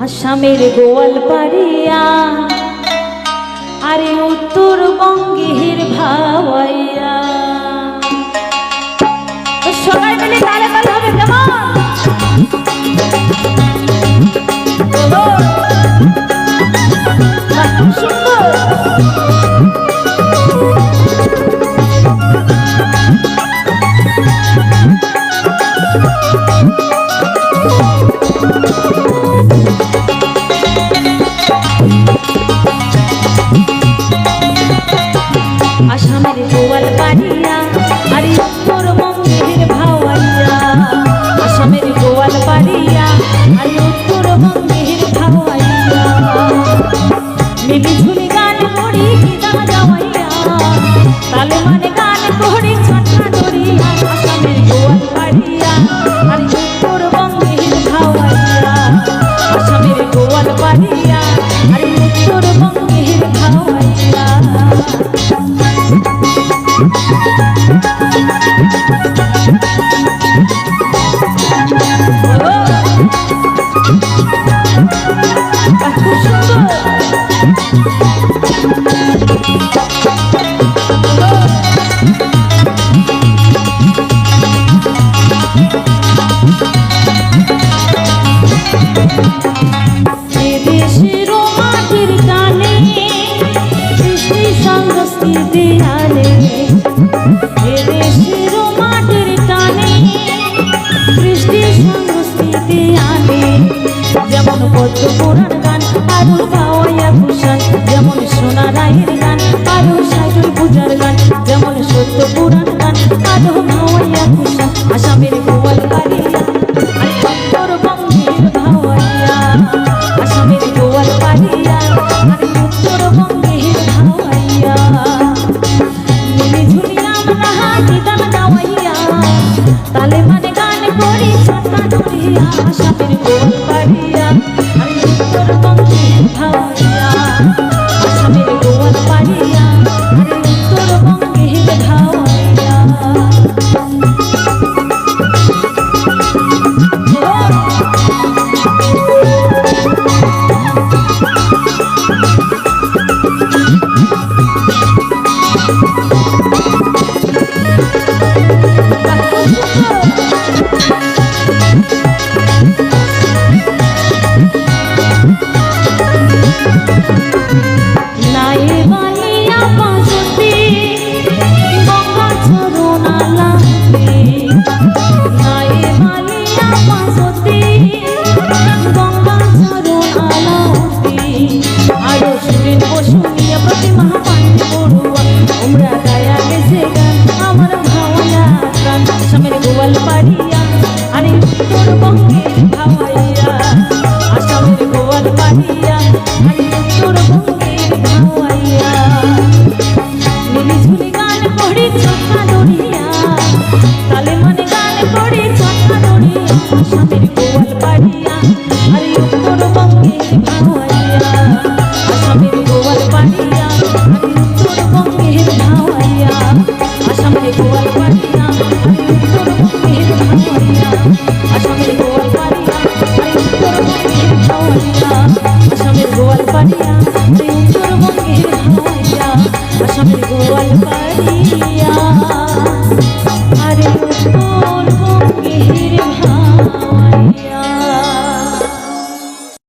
আসামের গোয়ালপাড়িয়া আরে উত্তরবঙ্গের ভাওয়াইয়া। সবাই মিলে তালে তালে হবে কেমন? আসামের গোয়ালপাড়িয়া আরে উত্তরবঙ্গের ভাওয়াইয়া। আসামের গোয়ালপাড়িয়া আরে উত্তরবঙ্গের ভাওয়াইয়া। মিলি ঝুলি গান করি কিনা যাওয়াইয়া, তালে মানে গান করি ছাটা দরিয়া। আসামের গোয়ালপাড়িয়া আরে উত্তরবঙ্গের ভাওয়াইয়া। আসামের গোয়ালপাড়িয়া আরে উত্তরবঙ্গের ভাওয়াইয়া। দেশের মাটির গানে কৃষ্টি সংস্কৃতি আনে। দেশের মাটির গানে কৃষ্টি সংস্কৃতি আনে। যেমন পদ্ম পুরাণ গান আরো ভাওয়াইয়া ভূষণ, যেমন সোনা রায়ের গান আরো সাইডুল পূজার গান, যেমন সত্য পুরাণ গান আরো ভাওয়াইয়া ভূষণ। আসামের গোয়ালপাড়িয়া আর উত্তরবঙ্গের ভাওয়াইয়া। আসামের গোয়ালপাড়িয়া